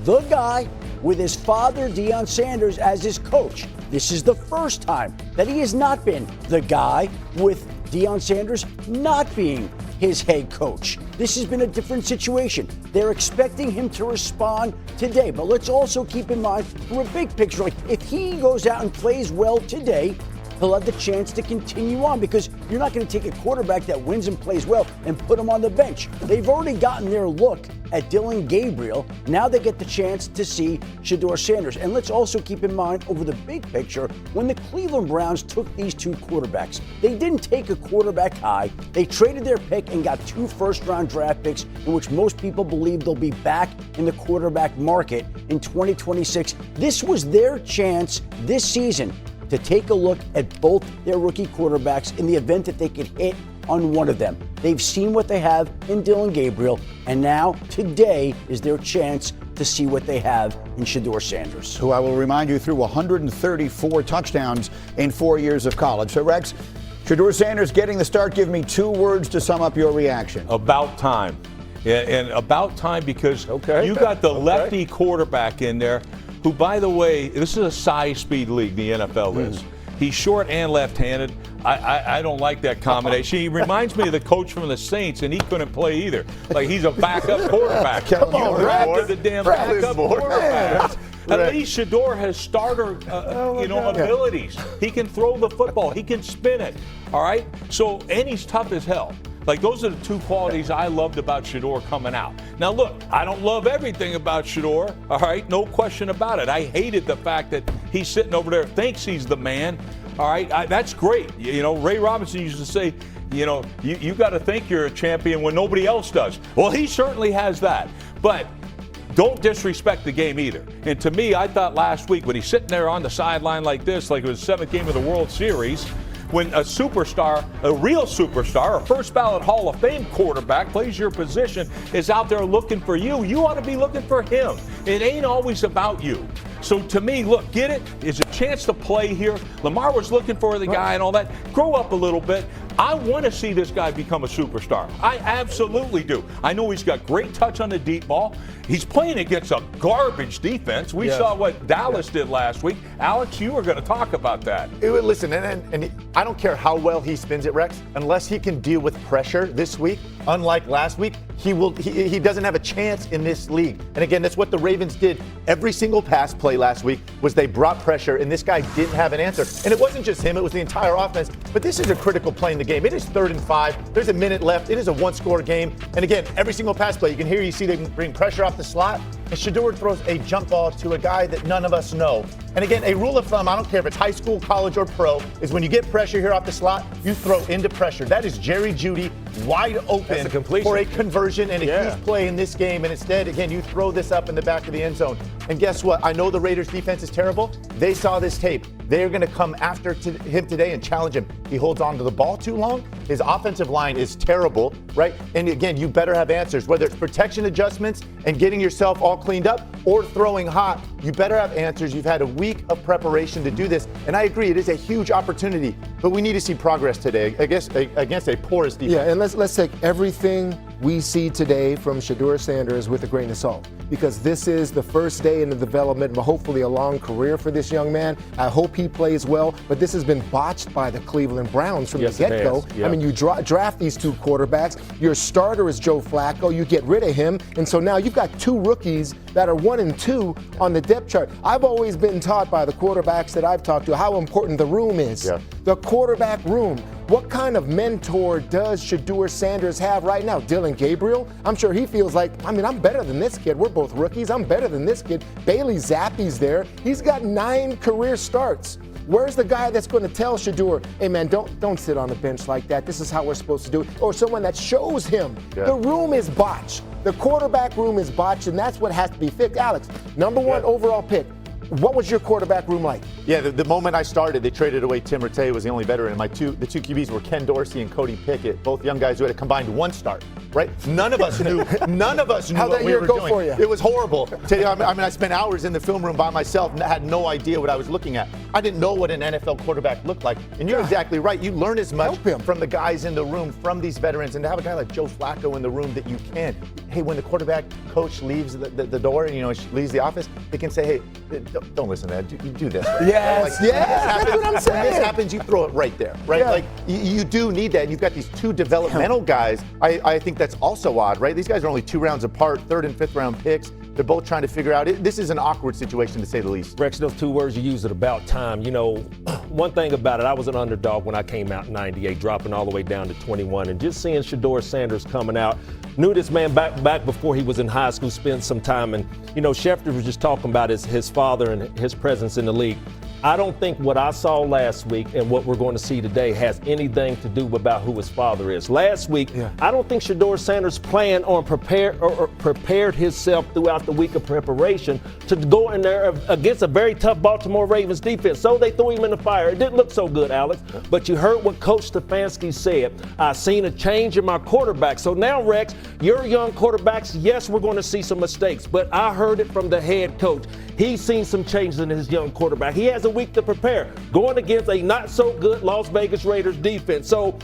the guy with his father, Deion Sanders, as his coach. This is the first time that he has not been the guy with Deion Sanders not being his head coach. This has been a different situation. They're expecting him to respond today. But let's also keep in mind, from a big picture, like if he goes out and plays well today, he'll have the chance to continue on, because you're not going to take a quarterback that wins and plays well and put him on the bench. They've already gotten their look at Dillon Gabriel. Now they get the chance to see Shedeur Sanders. And let's also keep in mind, over the big picture, when the Cleveland Browns took these two quarterbacks, they didn't take a quarterback high. They traded their pick and got 2 first-round draft picks, in which most people believe they'll be back in the quarterback market in 2026. This was their chance this season to take a look at both their rookie quarterbacks in the event that they could hit on one of them. They've seen what they have in Dillon Gabriel, and now today is their chance to see what they have in Shedeur Sanders, who I will remind you threw 134 touchdowns in 4 years of college. So, Rex, Shedeur Sanders getting the start. Give me 2 words to sum up your reaction. About time. And about time, because you got the lefty quarterback in there, who, by the way, this is a size-speed league, the NFL is. He's short and left-handed. I don't like that combination. He reminds me of the coach from the Saints, and he couldn't play either. Like, he's a backup quarterback. Come on, you drafted the damn backup quarterback. At least Shedeur has starter, abilities. He can throw the football. He can spin it. All right? So, and he's tough as hell. Like, those are the 2 qualities I loved about Shedeur coming out. Now, look, I don't love everything about Shedeur, all right? No question about it. I hated the fact that he's sitting over there, thinks he's the man, all right? That's great. You know, Ray Robinson used to say, you got to think you're a champion when nobody else does. Well, he certainly has that. But don't disrespect the game either. And to me, I thought last week when he's sitting there on the sideline like this, like it was the 7th game of the World Series, when a superstar, a real superstar, a first ballot Hall of Fame quarterback plays your position, is out there looking for you, you ought to be looking for him. It ain't always about you. So to me, look, get it? It's a chance to play here. Lamar was looking for the guy and all that. Grow up a little bit. I want to see this guy become a superstar. I absolutely do. I know he's got great touch on the deep ball. He's playing against a garbage defense. We saw what Dallas did last week. Alex, you were going to talk about that. Listen, and I don't care how well he spins it, Rex, unless he can deal with pressure this week. Unlike last week, he doesn't have a chance in this league. And again, that's what the Ravens did. Every single pass play last week was they brought pressure, and this guy didn't have an answer. And it wasn't just him, it was the entire offense. But this is a critical play in the game. It is 3rd and 5. There's a minute left. It is a 1-score game. And again, every single pass play, you see they bring pressure off the slot. And Shedeur throws a jump ball to a guy that none of us know. And again, a rule of thumb, I don't care if it's high school, college, or pro, is when you get pressure here off the slot, you throw into pressure. That is Jerry Jeudy wide open for a conversion and a huge play in this game. And instead, again, you throw this up in the back of the end zone. And guess what? I know the Raiders defense is terrible. They saw this tape. They're going to come after him today and challenge him. He holds on to the ball too long. His offensive line is terrible, right? And again, you better have answers, whether it's protection adjustments and getting yourself all cleaned up or throwing hot. You better have answers. You've had a week of preparation to do this. And I agree, it is a huge opportunity, but we need to see progress today, I guess, against a porous defense. Yeah, and let's take everything we see today from Shedeur Sanders with a grain of salt, because this is the first day in the development of hopefully a long career for this young man. I hope he plays well, but this has been botched by the Cleveland Browns from the get-go. I mean, you draft these 2 quarterbacks. Your starter is Joe Flacco. You get rid of him, and so now you've got 2 rookies that are 1 and 2 on the depth chart. I've always been taught by the quarterbacks that I've talked to how important the room is. The quarterback room. What kind of mentor does Shedeur Sanders have right now? Dillon Gabriel? I'm sure he feels like, I'm better than this kid. We're both rookies. I'm better than this kid. Bailey Zappe's there. He's got 9 career starts. Where's the guy that's going to tell Shedeur, hey, man, don't sit on the bench like that. This is how we're supposed to do it. Or someone that shows him. The room is botched. The quarterback room is botched, and that's what has to be fixed. Alex, number 1 overall pick. What was your quarterback room like? Yeah, the moment I started, they traded away Tim Rattay, was the only veteran. The two QBs were Ken Dorsey and Cody Pickett, both young guys who had a combined 1 start. right? None of us knew. None of us knew How'd what that we year were go doing. for you? It was horrible. I spent hours in the film room by myself and had no idea what I was looking at. I didn't know what an NFL quarterback looked like. And you're exactly right. You learn as much from the guys in the room, from these veterans, and to have a guy like Joe Flacco in the room that you can. Hey, when the quarterback coach leaves the door and leaves the office, they can say, hey, don't listen to that. Do this. Right? Yes, that's what I'm saying. When this happens, you throw it right there, right? Yeah. Like you do need that. And you've got these two developmental guys. I think that's also odd, right? These guys are only 2 rounds apart, 3rd and 5th round picks. They're both trying to figure out it. This is an awkward situation to say the least. Rex, those 2 words you used at about time. One thing about it, I was an underdog when I came out in '98, dropping all the way down to 21, and just seeing Shedeur Sanders coming out. Knew this man back before he was in high school, spent some time, and Schefter was just talking about his father and his presence in the league. I don't think what I saw last week and what we're going to see today has anything to do about who his father is. Last week, I don't think Shedeur Sanders planned on prepared himself throughout the week of preparation to go in there against a very tough Baltimore Ravens defense. So they threw him in the fire. It didn't look so good, Alex. But you heard what Coach Stefanski said. I seen a change in my quarterback. So now, Rex, your young quarterbacks, yes, we're going to see some mistakes. But I heard it from the head coach. He's seen some changes in his young quarterback. He has a week to prepare, going against a not so good Las Vegas Raiders defense. So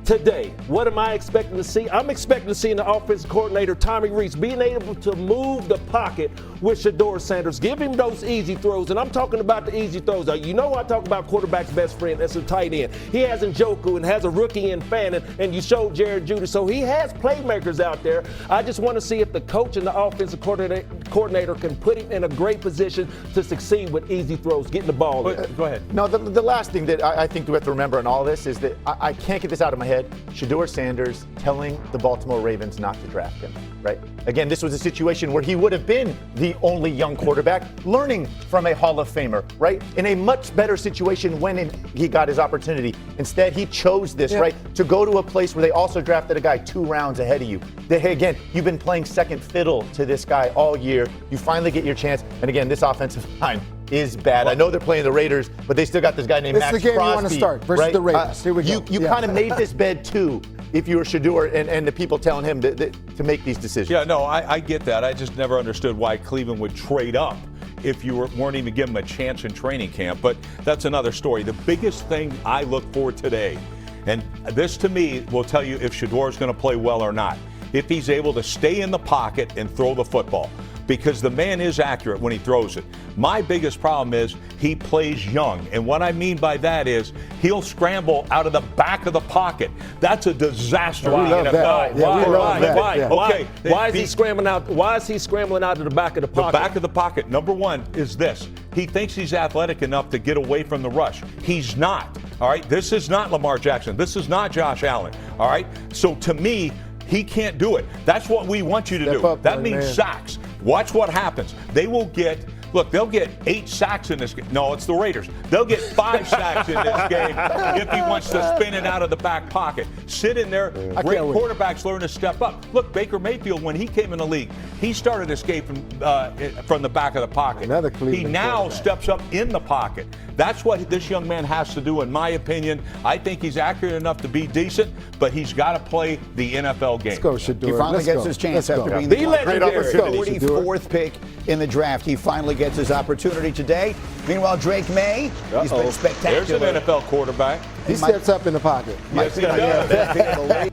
today, what am I expecting to see? I'm expecting to see the offensive coordinator, Tommy Rees, being able to move the pocket with Shedeur Sanders, give him those easy throws. And I'm talking about the easy throws. I talk about quarterback's best friend, that's a tight end. He has Njoku and has a rookie in Fannin, and you showed Jared Judy. So he has playmakers out there. I just want to see if the coach and the offensive coordinator can put him in a great position to succeed with easy throws, getting the ball. Go ahead. No, the last thing that I think we have to remember in all this is that I can't get this out of my head. Shedeur Sanders telling the Baltimore Ravens not to draft him, right? Again, this was a situation where he would have been the only young quarterback learning from a Hall of Famer, right? In a much better situation when he got his opportunity. Instead, he chose this, right? To go to a place where they also drafted a guy 2 rounds ahead of you. Again, you've been playing second fiddle to this guy all year. You finally get your chance. And again, this offensive line is bad. I know they're playing the Raiders, but they still got this guy named Max Crosby. This is the game you want to start versus the Raiders. Here we go. You kind of made this bed too if you were Shedeur and the people telling him to make these decisions. Yeah, no, I get that. I just never understood why Cleveland would trade up if you weren't even giving him a chance in training camp. But that's another story. The biggest thing I look for today, and this to me will tell you if Shedeur is going to play well or not, if he's able to stay in the pocket and throw the football. Because the man is accurate when he throws it. My biggest problem is he plays young. And what I mean by that is he'll scramble out of the back of the pocket. That's a disaster. We love that. Yeah, we love that. Why? Yeah. Okay. Why is he scrambling out? Why is he scrambling out of the back of the pocket? The back of the pocket, number one, is this. He thinks he's athletic enough to get away from the rush. He's not. All right. This is not Lamar Jackson. This is not Josh Allen. All right. So to me, he can't do it. That's what we want you to do. That means sacks. Watch what happens. They'll get 8 sacks in this game. No, it's the Raiders. They'll get 5 sacks in this game if he wants to spin it out of the back pocket. Sit in there. Great quarterbacks learn to step up. Look, Baker Mayfield, when he came in the league, he started his game from the back of the pocket. Another Cleveland he now steps up in the pocket. That's what this young man has to do, in my opinion. I think he's accurate enough to be decent, but he's got to play the NFL game. Let's go, Shedeur. He finally gets his chance after being the 44th pick in the draft. He finally gets his opportunity today. Meanwhile, Drake May, he's been spectacular. There's an NFL quarterback. He steps up in the pocket. Yes, he does.